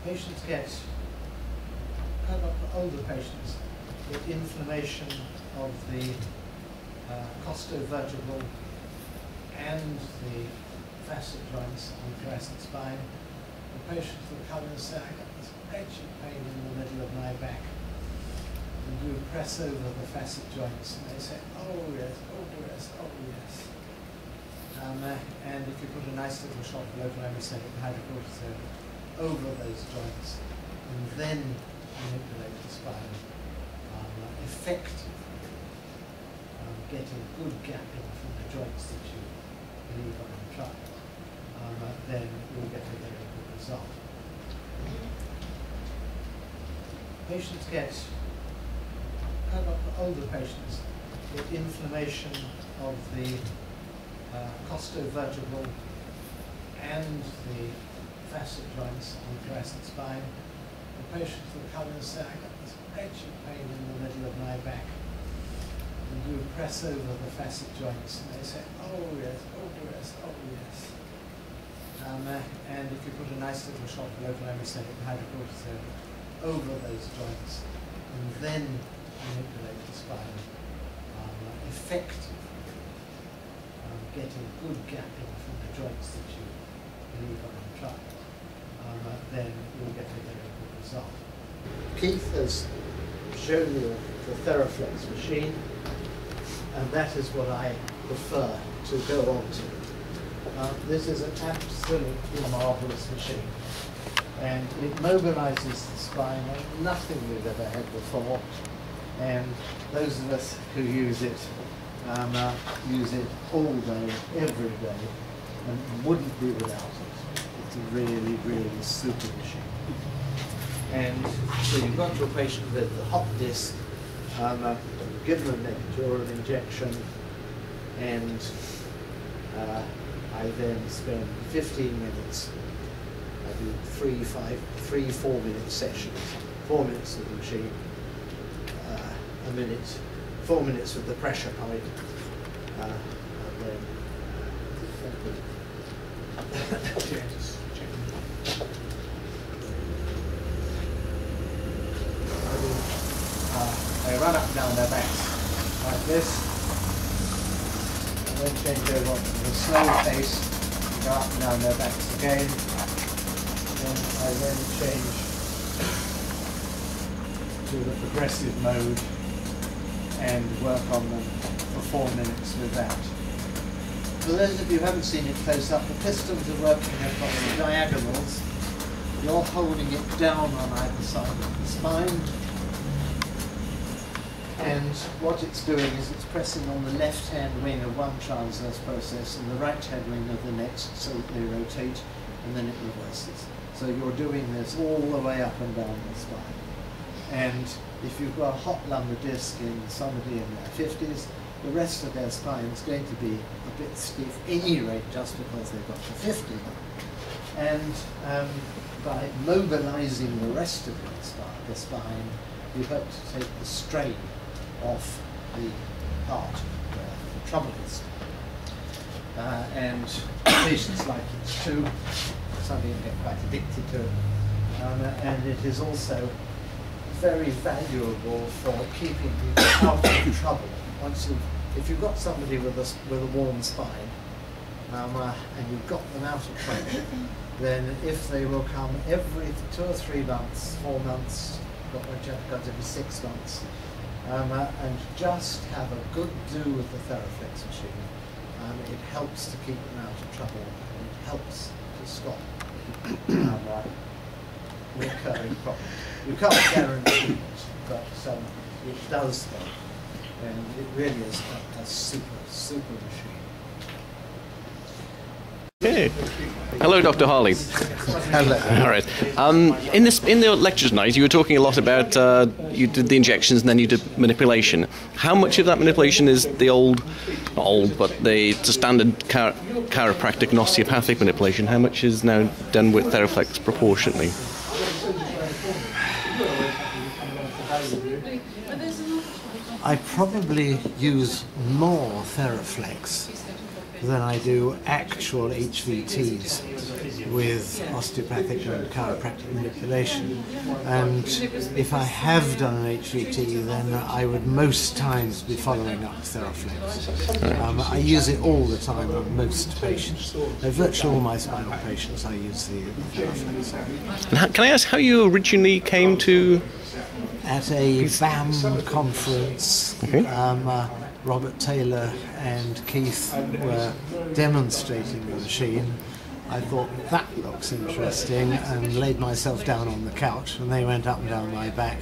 Patients get, older patients, get inflammation of the costovertebral and the facet joints on the thoracic spine. The patients will come and say, I got this wretched pain in the middle of my back. And you press over the facet joints and they say, oh yes, oh yes, oh yes. And if you put a nice little shot of local anesthetic hydrocortisone over those joints and then manipulate the spine effectively, getting good gapping from the joints that you leave untouched, then you'll get a very good result. Patients get, older patients get inflammation of the costovertebral and the facet joints on the thoracic spine. The patients will come and say, I got this wretched pain in the middle of my back. And you press over the facet joints and they say, oh yes, oh yes, oh yes. And if you put a nice little shot of local anesthetic hydrocortisone over those joints and then manipulate the spine effectively, getting good gapping from the joints that you leave untouched, then you'll get a very good result. Keith has shown you the Theraflex machine, and that is what I prefer to go on to. This is an absolutely marvellous machine, and it mobilises the spine like nothing we've ever had before, and those of us who use it all day, every day, and wouldn't be without it. It's a really, really super machine. And so you've got your patient with the hot disc, give them an epidural injection, and I then spend 15 minutes. I do 4-minute sessions, 4 minutes of the machine, a minute, 4 minutes with the pressure point, and then I run up and down their backs like this, and then change over to the slow pace, go up and down their backs again, and I then change to the progressive mode and work on them for 4 minutes with that. For those of you who haven't seen it close up, the pistons are working across the diagonals. You're holding it down on either side of the spine, and what it's doing is it's pressing on the left-hand wing of one transverse process and the right-hand wing of the next, so that they rotate, and then it reverses. So you're doing this all the way up and down the spine. And if you've got a hot lumbar disc in somebody in their 50s, the rest of their spine is going to be a bit stiff at any rate, just because they've got to 50. And by mobilizing the rest of the spine, you hope to take the strain off the part where the trouble is. And patients like it too, something you get quite addicted to. And it is also very valuable for keeping people out of trouble. If you've got somebody with a warm spine, and you've got them out of trouble, then if they will come every 2 or 3 months, 4 months, got every 6 months, and just have a good do with the Theraflex machine, it helps to keep them out of trouble, and it helps to stop recurring problems. You can't guarantee it, but it does help, and it really is a super, super machine. Hey. Hello, Dr. Harley. Hello. All right. In the lecture tonight, you were talking a lot about you did the injections and then you did manipulation. How much of that manipulation is the the standard chiropractic and osteopathic manipulation? How much is now done with Theraflex proportionately? I probably use more Theraflex than I do actual HVTs with osteopathic and chiropractic manipulation, and if I have done an HVT, then I would most times be following up Theraflex. I use it all the time on most patients. Virtually all my spinal patients I use the Theraflex. And can I ask how you originally came to... At a BAM conference, Robert Taylor and Keith were demonstrating the machine. I thought that looks interesting and laid myself down on the couch, and they went up and down my back,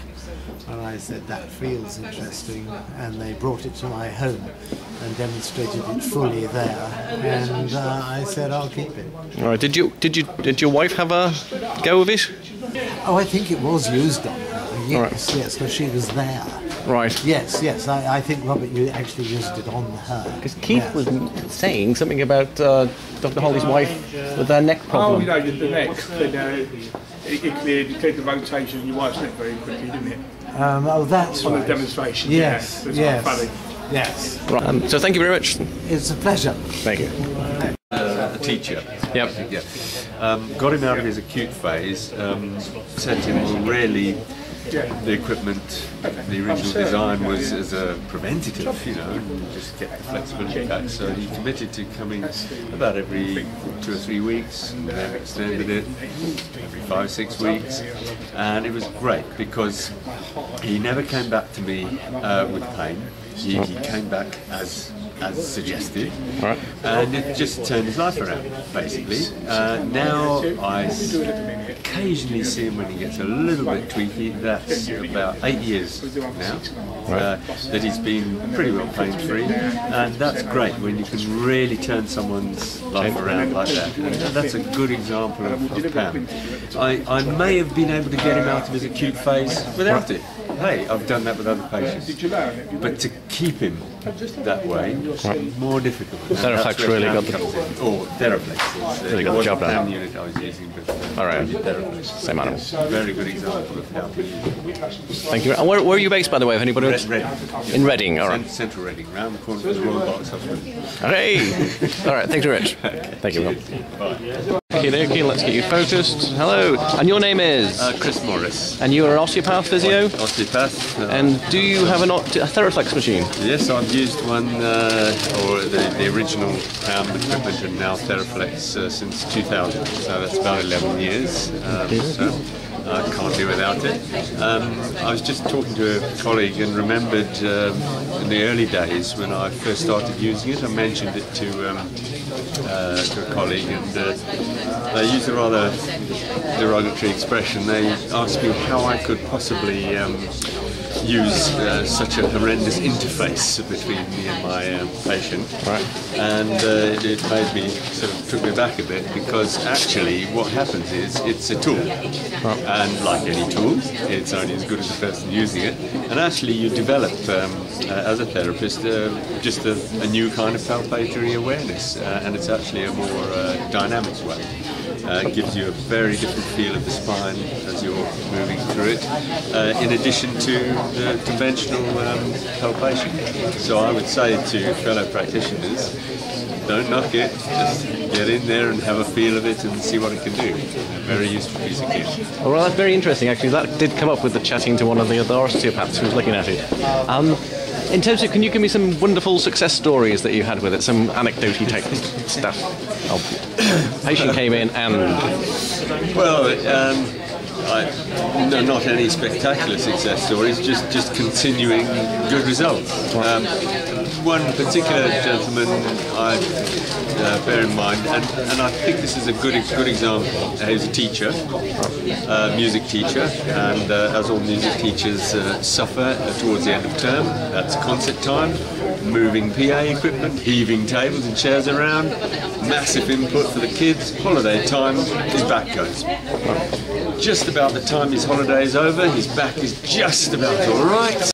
and I said that feels interesting, and they brought it to my home and demonstrated it fully there, and I said I'll keep it. All right. Did your wife have a go of it? Oh, I think it was used on her. Yes, right. yes, because she was there. Right. Yes, yes. I think Robert, you actually used it on her. Because Keith was saying something about Dr. Holly's wife with her neck problem. Oh, you know, the neck. It cleared the rotation of your wife's neck very quickly, didn't it? Oh, that's on right. the demonstration. Yes, yeah, yes, funny. yes. Right. So thank you very much. It's a pleasure. Thank you. A teacher. Yep. Yeah. Got him out of his acute phase. Said to him, well, really, the equipment, the original design was as a preventative, you know, and just get the flexibility back. So he committed to coming about every 2 or 3 weeks, and then extended it every 5 or 6 weeks. And it was great because he never came back to me with pain. He came back as suggested, right. And it just turned his life around, basically. Now I occasionally see him when he gets a little bit tweaky. That's about 8 years now that he's been pretty well pain-free, and that's great when you can really turn someone's life around like that. And that's a good example of Pam. I may have been able to get him out of his acute phase without it. Hey, I've done that with other patients, but to keep him that way, more difficult. Theraflex really got the... Oh, Theraflex. Really got the job done. The unit I was using, but all right. Theraflex. Same animal. Very good example of how to use it. Thank you. And where are you based, by the way, if anybody else? Reading. In Reading, all right. Central Reading, round the corner from the Royal Box Hospital. Hey! All right, thanks very much. Thank you, Rob. Bye. Okay, let's get you focused. Hello. And your name is? Chris Morris. And you're an osteopath physio? Osteopath. And do you have a Theraflex machine? Yes, I've used one, or the original equipment, and now Theraflex since 2000. So that's about 11 years. So I can't do without it. I was just talking to a colleague and remembered in the early days when I first started using it, I mentioned it to a colleague, and they used a rather derogatory expression. They asked me how I could possibly use such a horrendous interface between me and my patient, right. And it made me took me back a bit, because actually what happens is it's a tool, and like any tool, it's only as good as the person using it. And actually you develop as a therapist just a new kind of palpatory awareness, and it's actually a more dynamic way. It gives you a very different feel of the spine as you're moving through it, in addition to the conventional palpation. So I would say to fellow practitioners, don't knock it, just get in there and have a feel of it and see what it can do. A very useful piece of kit. Well, that's very interesting, actually. That did come up with the chatting to one of the other osteopaths who was looking at it. In terms of, can you give me some wonderful success stories that you had with it, some anecdote-y type stuff? Patient came in and... Well, no, not any spectacular success stories, just continuing good results. One particular gentleman I bear in mind, and I think this is a good example. He's a teacher, music teacher, and as all music teachers suffer towards the end of term, that's concert time, moving PA equipment, heaving tables and chairs around, massive input for the kids, holiday time, his back goes. Just about the time his holiday is over, his back is just about all right.